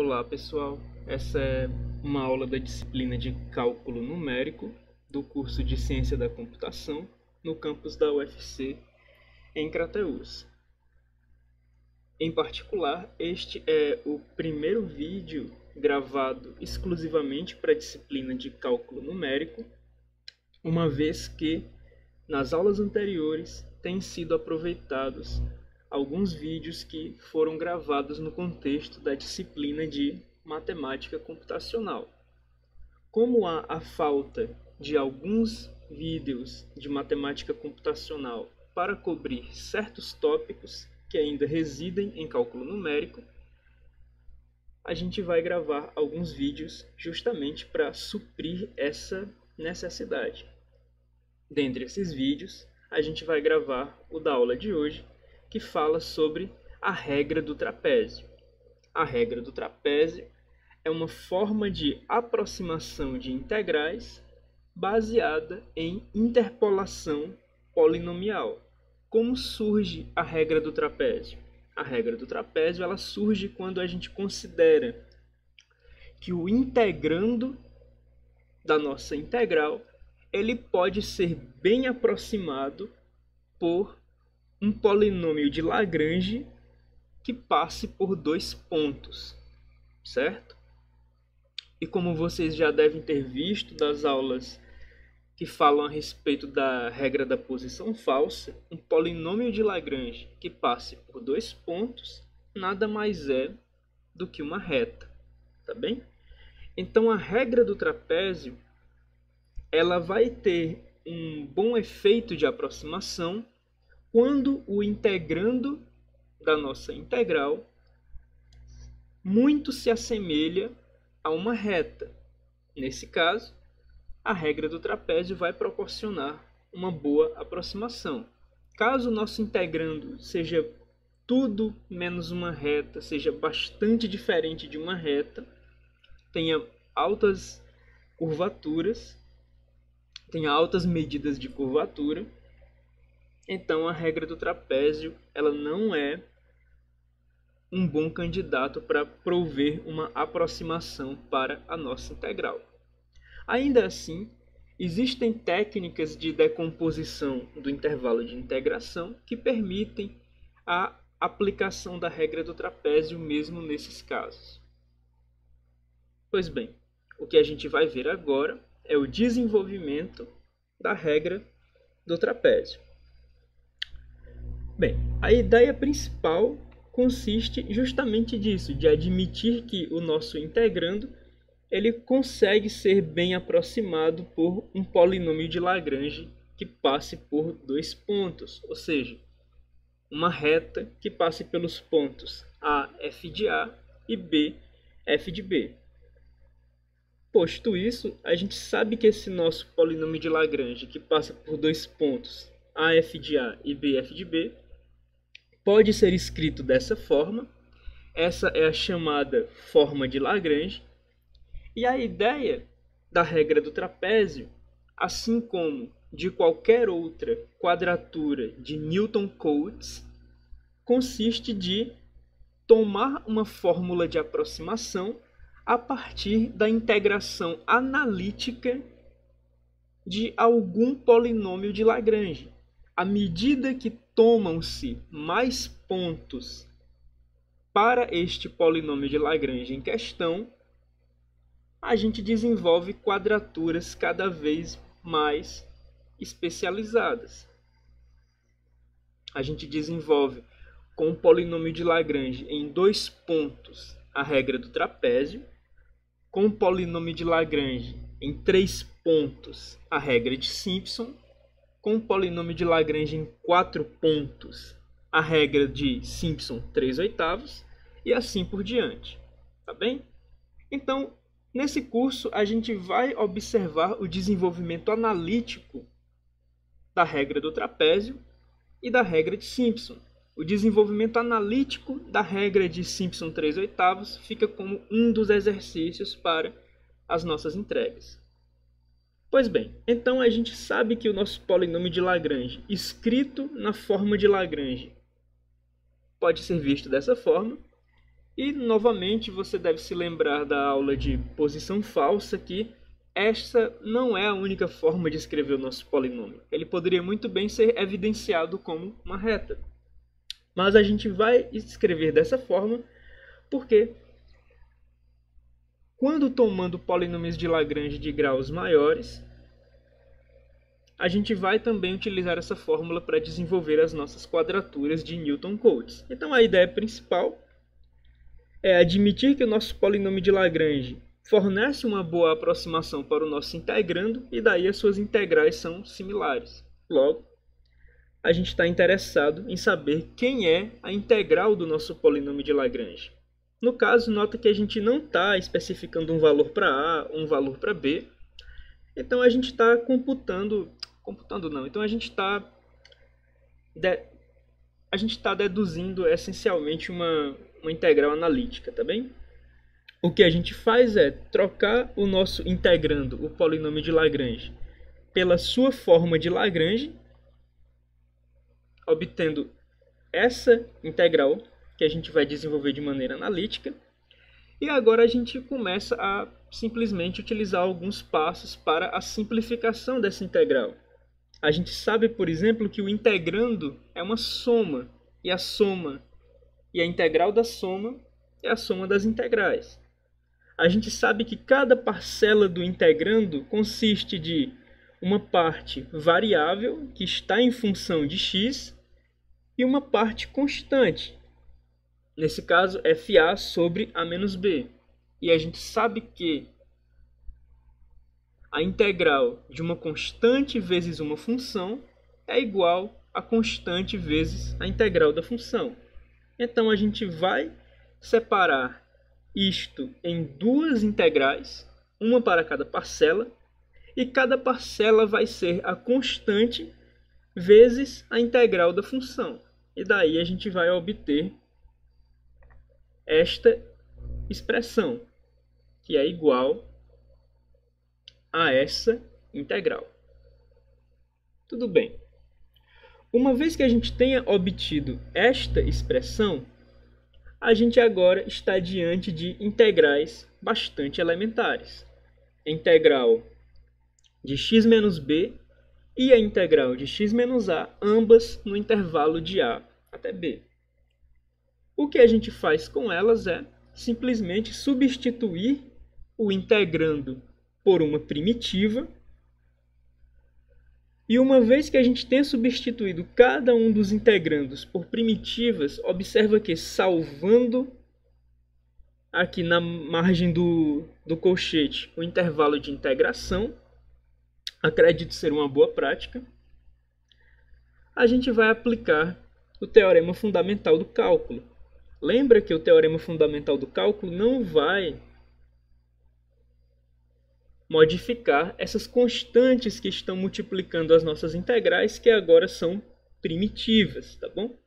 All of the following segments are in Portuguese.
Olá pessoal, essa é uma aula da disciplina de Cálculo Numérico do curso de Ciência da Computação no campus da UFC em Crateús. Em particular, este é o primeiro vídeo gravado exclusivamente para a disciplina de Cálculo Numérico, uma vez que nas aulas anteriores têm sido aproveitados alguns vídeos que foram gravados no contexto da disciplina de Matemática Computacional. Como há a falta de alguns vídeos de Matemática Computacional para cobrir certos tópicos que ainda residem em cálculo numérico, a gente vai gravar alguns vídeos justamente para suprir essa necessidade. Dentre esses vídeos, a gente vai gravar o da aula de hoje, que fala sobre a regra do trapézio. A regra do trapézio é uma forma de aproximação de integrais baseada em interpolação polinomial. Como surge a regra do trapézio? A regra do trapézio ela surge quando a gente considera que o integrando da nossa integral ele pode ser bem aproximado por um polinômio de Lagrange que passe por dois pontos, certo? E como vocês já devem ter visto das aulas que falam a respeito da regra da posição falsa, um polinômio de Lagrange que passe por dois pontos nada mais é do que uma reta, tá bem? Então a regra do trapézio ela vai ter um bom efeito de aproximação quando o integrando da nossa integral muito se assemelha a uma reta. Nesse caso, a regra do trapézio vai proporcionar uma boa aproximação. Caso o nosso integrando seja tudo menos uma reta, seja bastante diferente de uma reta, tenha altas curvaturas, tenha altas medidas de curvatura, então a regra do trapézio ela não é um bom candidato para prover uma aproximação para a nossa integral. Ainda assim, existem técnicas de decomposição do intervalo de integração que permitem a aplicação da regra do trapézio mesmo nesses casos. Pois bem, o que a gente vai ver agora é o desenvolvimento da regra do trapézio. Bem, a ideia principal consiste justamente disso, de admitir que o nosso integrando ele consegue ser bem aproximado por um polinômio de Lagrange que passe por dois pontos, ou seja, uma reta que passe pelos pontos A, f de A e B, f de B. Posto isso, a gente sabe que esse nosso polinômio de Lagrange que passa por dois pontos A, f de A e B, f de B pode ser escrito dessa forma. Essa é a chamada forma de Lagrange. E a ideia da regra do trapézio, assim como de qualquer outra quadratura de Newton-Cotes, consiste de tomar uma fórmula de aproximação a partir da integração analítica de algum polinômio de Lagrange. À medida que tomam-se mais pontos para este polinômio de Lagrange em questão, a gente desenvolve quadraturas cada vez mais especializadas. A gente desenvolve com o polinômio de Lagrange em dois pontos a regra do trapézio, com o polinômio de Lagrange em três pontos a regra de Simpson, com o polinômio de Lagrange em 4 pontos, a regra de Simpson 3/8, e assim por diante. Tá bem? Então, nesse curso, a gente vai observar o desenvolvimento analítico da regra do trapézio e da regra de Simpson. O desenvolvimento analítico da regra de Simpson 3/8 fica como um dos exercícios para as nossas entregas. Pois bem, então a gente sabe que o nosso polinômio de Lagrange, escrito na forma de Lagrange, pode ser visto dessa forma. E, novamente, você deve se lembrar da aula de posição falsa, que esta não é a única forma de escrever o nosso polinômio. Ele poderia muito bem ser evidenciado como uma reta. Mas a gente vai escrever dessa forma porque, quando tomando polinômios de Lagrange de graus maiores, a gente vai também utilizar essa fórmula para desenvolver as nossas quadraturas de Newton-Cotes. Então a ideia principal é admitir que o nosso polinômio de Lagrange fornece uma boa aproximação para o nosso integrando e daí as suas integrais são similares. Logo, a gente está interessado em saber quem é a integral do nosso polinômio de Lagrange. No caso, nota que a gente não está especificando um valor para A, um valor para B. Então a gente está então a gente está deduzindo essencialmente uma integral analítica, tá bem? O que a gente faz é trocar o nosso integrando, o polinômio de Lagrange, pela sua forma de Lagrange, obtendo essa integral que a gente vai desenvolver de maneira analítica. E agora a gente começa a simplesmente utilizar alguns passos para a simplificação dessa integral. A gente sabe, por exemplo, que o integrando é uma soma, e a integral da soma é a soma das integrais. A gente sabe que cada parcela do integrando consiste de uma parte variável, que está em função de x, e uma parte constante. Nesse caso, FA sobre A menos B. E a gente sabe que a integral de uma constante vezes uma função é igual a constante vezes a integral da função. Então a gente vai separar isto em duas integrais, uma para cada parcela, e cada parcela vai ser a constante vezes a integral da função. E daí a gente vai obter esta expressão, que é igual a essa integral. Tudo bem. Uma vez que a gente tenha obtido esta expressão, a gente agora está diante de integrais bastante elementares. A integral de x menos b e a integral de x menos a, ambas no intervalo de a até b. O que a gente faz com elas é simplesmente substituir o integrando por uma primitiva. E uma vez que a gente tenha substituído cada um dos integrandos por primitivas, observa que, salvando aqui na margem do colchete o intervalo de integração, acredito ser uma boa prática, a gente vai aplicar o teorema fundamental do cálculo. Lembra que o teorema fundamental do cálculo não vai modificar essas constantes que estão multiplicando as nossas integrais, que agora são primitivas, tá bom?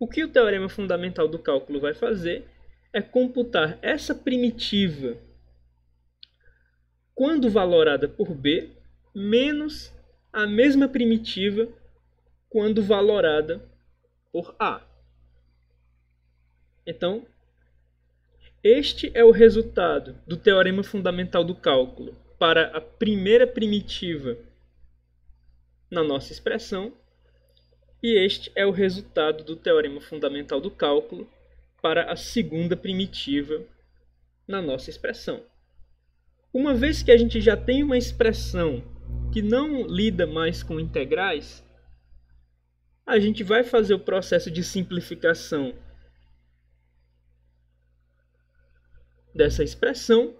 O que o teorema fundamental do cálculo vai fazer é computar essa primitiva quando valorada por b, menos a mesma primitiva quando valorada por a. Então, este é o resultado do teorema fundamental do cálculo para a primeira primitiva na nossa expressão, e este é o resultado do teorema fundamental do cálculo para a segunda primitiva na nossa expressão. Uma vez que a gente já tem uma expressão que não lida mais com integrais, a gente vai fazer o processo de simplificação dessa expressão,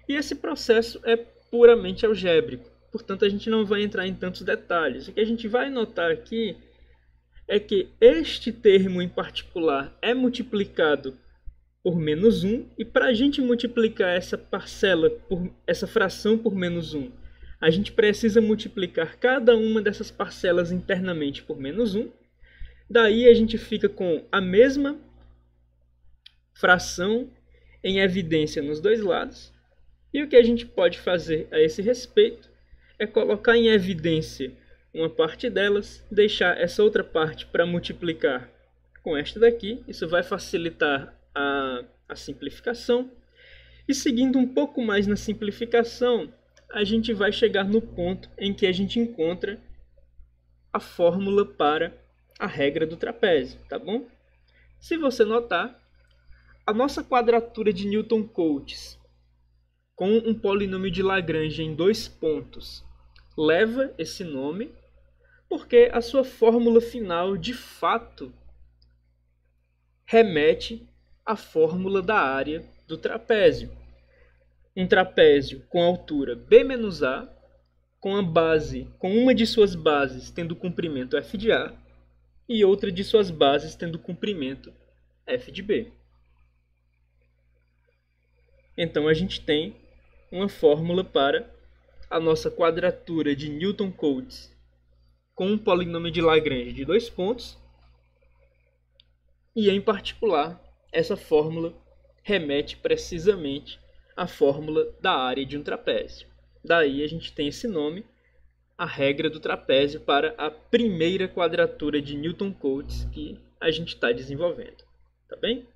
e esse processo é puramente algébrico. Portanto, a gente não vai entrar em tantos detalhes. O que a gente vai notar aqui é que este termo em particular é multiplicado por menos 1, e para a gente multiplicar essa fração por menos 1, a gente precisa multiplicar cada uma dessas parcelas internamente por menos 1. Daí a gente fica com a mesma fração em evidência nos dois lados. E o que a gente pode fazer a esse respeito é colocar em evidência uma parte delas, deixar essa outra parte para multiplicar com esta daqui. Isso vai facilitar a simplificação. E seguindo um pouco mais na simplificação, a gente vai chegar no ponto em que a gente encontra a fórmula para a regra do trapézio, tá bom? Se você notar, a nossa quadratura de Newton-Cotes com um polinômio de Lagrange em 2 pontos leva esse nome porque a sua fórmula final, de fato, remete à fórmula da área do trapézio. Um trapézio com altura b menos a, com uma de suas bases tendo comprimento f de a e outra de suas bases tendo comprimento f de b. Então a gente tem uma fórmula para a nossa quadratura de Newton-Cotes com um polinômio de Lagrange de 2 pontos. E em particular, essa fórmula remete precisamente à fórmula da área de um trapézio. Daí a gente tem esse nome, a regra do trapézio, para a primeira quadratura de Newton-Cotes que a gente está desenvolvendo. Tá bem?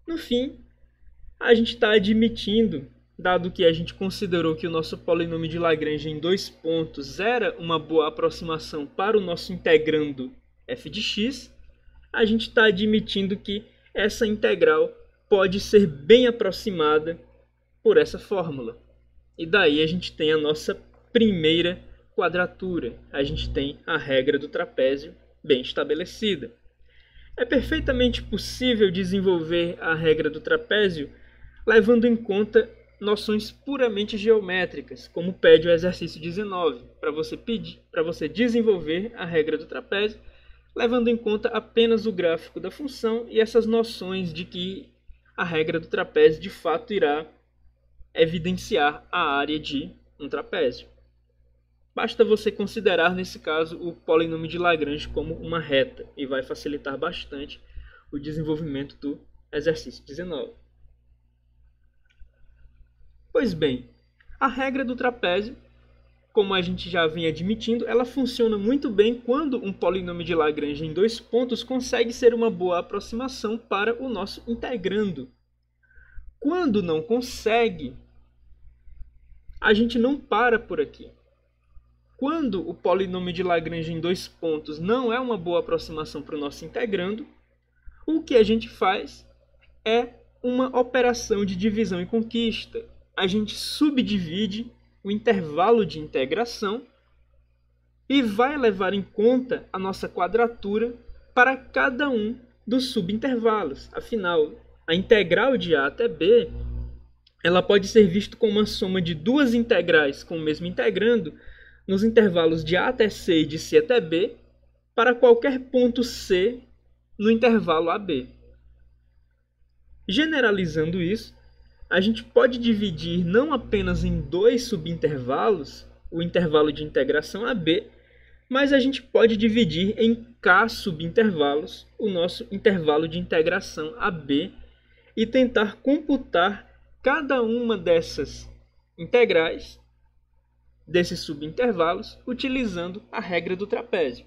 No fim, a gente está admitindo, dado que a gente considerou que o nosso polinômio de Lagrange em 2 pontos era uma boa aproximação para o nosso integrando f de x, a gente está admitindo que essa integral pode ser bem aproximada por essa fórmula. E daí a gente tem a nossa primeira quadratura. A gente tem a regra do trapézio bem estabelecida. É perfeitamente possível desenvolver a regra do trapézio levando em conta noções puramente geométricas, como pede o exercício 19, para você desenvolver a regra do trapézio, levando em conta apenas o gráfico da função e essas noções de que a regra do trapézio de fato irá evidenciar a área de um trapézio. Basta você considerar, nesse caso, o polinômio de Lagrange como uma reta e vai facilitar bastante o desenvolvimento do exercício 19. Pois bem, a regra do trapézio, como a gente já vem admitindo, ela funciona muito bem quando um polinômio de Lagrange em 2 pontos consegue ser uma boa aproximação para o nosso integrando. Quando não consegue, a gente não para por aqui. Quando o polinômio de Lagrange em 2 pontos não é uma boa aproximação para o nosso integrando, o que a gente faz é uma operação de divisão e conquista. A gente subdivide o intervalo de integração e vai levar em conta a nossa quadratura para cada um dos subintervalos. Afinal, a integral de a até b ela pode ser vista como uma soma de duas integrais com o mesmo integrando nos intervalos de a até c e de c até b para qualquer ponto c no intervalo AB. Generalizando isso, a gente pode dividir não apenas em 2 subintervalos, o intervalo de integração AB, mas a gente pode dividir em k subintervalos o nosso intervalo de integração AB e tentar computar cada uma dessas integrais, desses subintervalos, utilizando a regra do trapézio.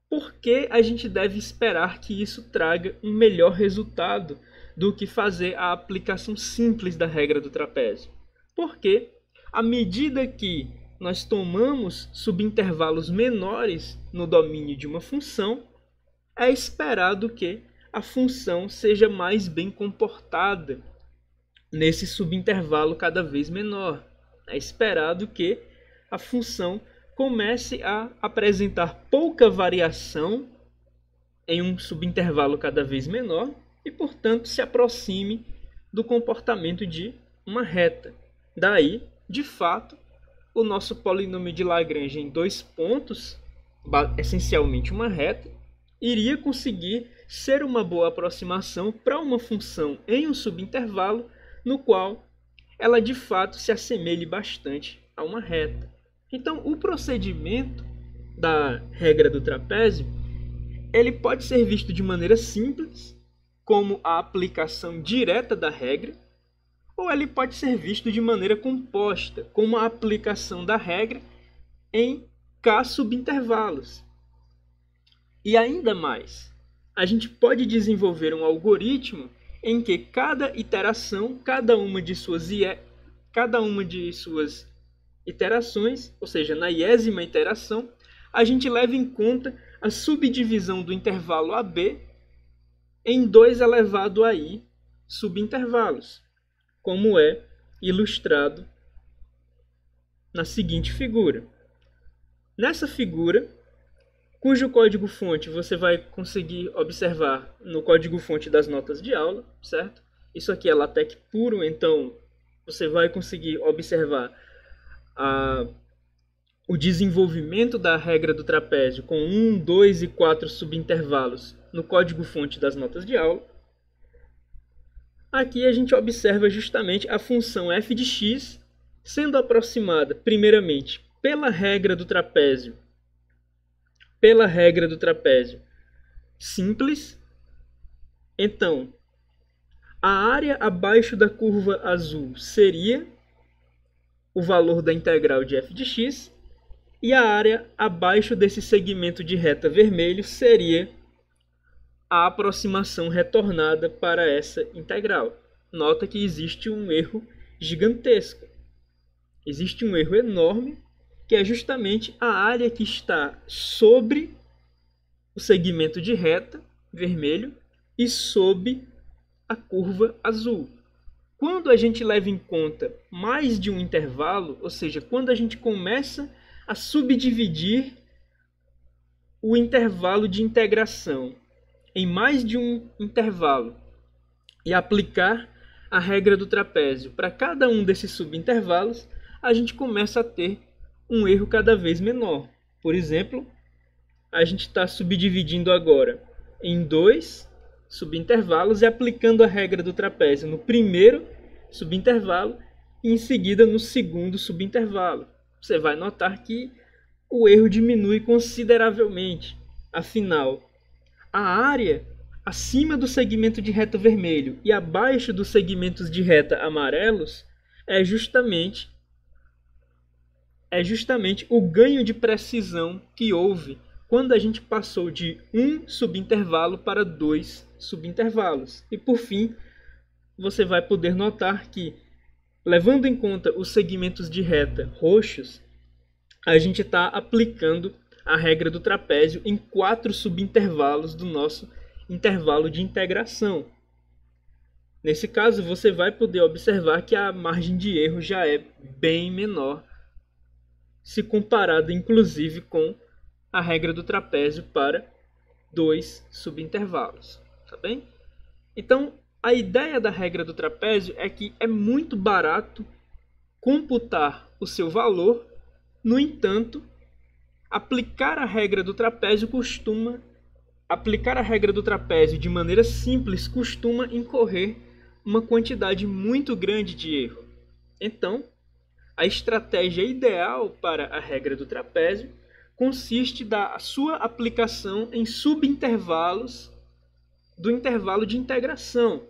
Por que a gente deve esperar que isso traga um melhor resultado do que fazer a aplicação simples da regra do trapézio? Porque, à medida que nós tomamos subintervalos menores no domínio de uma função, é esperado que a função seja mais bem comportada nesse subintervalo cada vez menor. É esperado que a função comece a apresentar pouca variação em um subintervalo cada vez menor e, portanto, se aproxime do comportamento de uma reta. Daí, de fato, o nosso polinômio de Lagrange em 2 pontos, essencialmente uma reta, iria conseguir ser uma boa aproximação para uma função em um subintervalo no qual ela de fato se assemelhe bastante a uma reta. Então, o procedimento da regra do trapézio, ele pode ser visto de maneira simples, como a aplicação direta da regra, ou ele pode ser visto de maneira composta, como a aplicação da regra em k subintervalos. E ainda mais, a gente pode desenvolver um algoritmo em que cada iteração, cada uma de suas iterações, ou seja, na iésima iteração, a gente leva em conta a subdivisão do intervalo AB em 2 elevado a i subintervalos, como é ilustrado na seguinte figura. Nessa figura, cujo código-fonte você vai conseguir observar no código-fonte das notas de aula, certo? Isso aqui é LaTeX puro, então você vai conseguir observar o desenvolvimento da regra do trapézio com 1, 2 e 4 subintervalos no código-fonte das notas de aula. Aqui a gente observa justamente a função f de x sendo aproximada, primeiramente, pela regra do trapézio simples. Então, a área abaixo da curva azul seria o valor da integral de f de x, e a área abaixo desse segmento de reta vermelho seria a aproximação retornada para essa integral. Nota que existe um erro gigantesco. Existe um erro enorme, que é justamente a área que está sobre o segmento de reta vermelho e sob a curva azul. Quando a gente leva em conta mais de um intervalo, ou seja, quando a gente começa a subdividir o intervalo de integração em mais de um intervalo e aplicar a regra do trapézio para cada um desses subintervalos, a gente começa a ter um erro cada vez menor. Por exemplo, a gente está subdividindo agora em 2 subintervalos e aplicando a regra do trapézio no primeiro subintervalo e em seguida no segundo subintervalo. Você vai notar que o erro diminui consideravelmente. Afinal, a área acima do segmento de reta vermelho e abaixo dos segmentos de reta amarelos é justamente o ganho de precisão que houve quando a gente passou de um subintervalo para 2 subintervalos. E por fim, você vai poder notar que, levando em conta os segmentos de reta roxos, a gente está aplicando a regra do trapézio em 4 subintervalos do nosso intervalo de integração. Nesse caso, você vai poder observar que a margem de erro já é bem menor, se comparado inclusive com a regra do trapézio para 2 subintervalos. Tá bem? Então, a ideia da regra do trapézio é que é muito barato computar o seu valor. No entanto, aplicar a regra do trapézio de maneira simples costuma incorrer uma quantidade muito grande de erro. Então, a estratégia ideal para a regra do trapézio consiste da sua aplicação em subintervalos do intervalo de integração.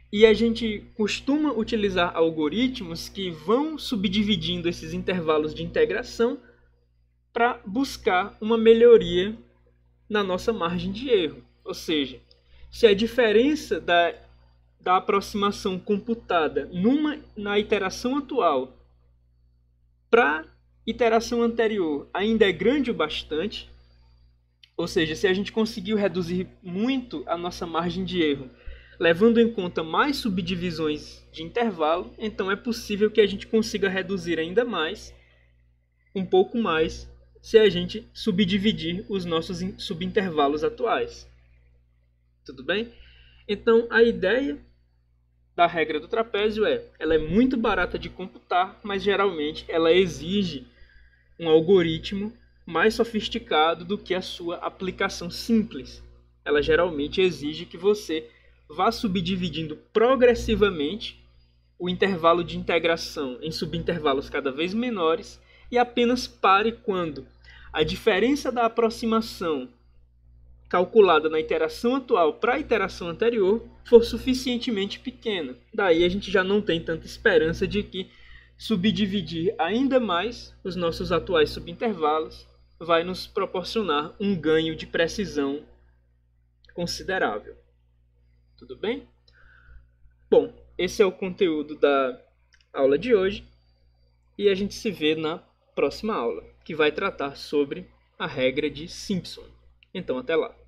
E a gente costuma utilizar algoritmos que vão subdividindo esses intervalos de integração para buscar uma melhoria na nossa margem de erro. Ou seja, se a diferença da aproximação computada na iteração atual para a iteração anterior ainda é grande o bastante, ou seja, se a gente conseguiu reduzir muito a nossa margem de erro, levando em conta mais subdivisões de intervalo, então é possível que a gente consiga reduzir ainda mais, um pouco mais, se a gente subdividir os nossos subintervalos atuais. Tudo bem? Então, a ideia da regra do trapézio ela é muito barata de computar, mas geralmente ela exige um algoritmo mais sofisticado do que a sua aplicação simples. Ela geralmente exige que você vá subdividindo progressivamente o intervalo de integração em subintervalos cada vez menores e apenas pare quando a diferença da aproximação calculada na iteração atual para a iteração anterior for suficientemente pequena. Daí a gente já não tem tanta esperança de que subdividir ainda mais os nossos atuais subintervalos vai nos proporcionar um ganho de precisão considerável. Tudo bem? Bom, esse é o conteúdo da aula de hoje e a gente se vê na próxima aula, que vai tratar sobre a regra de Simpson. Então, até lá!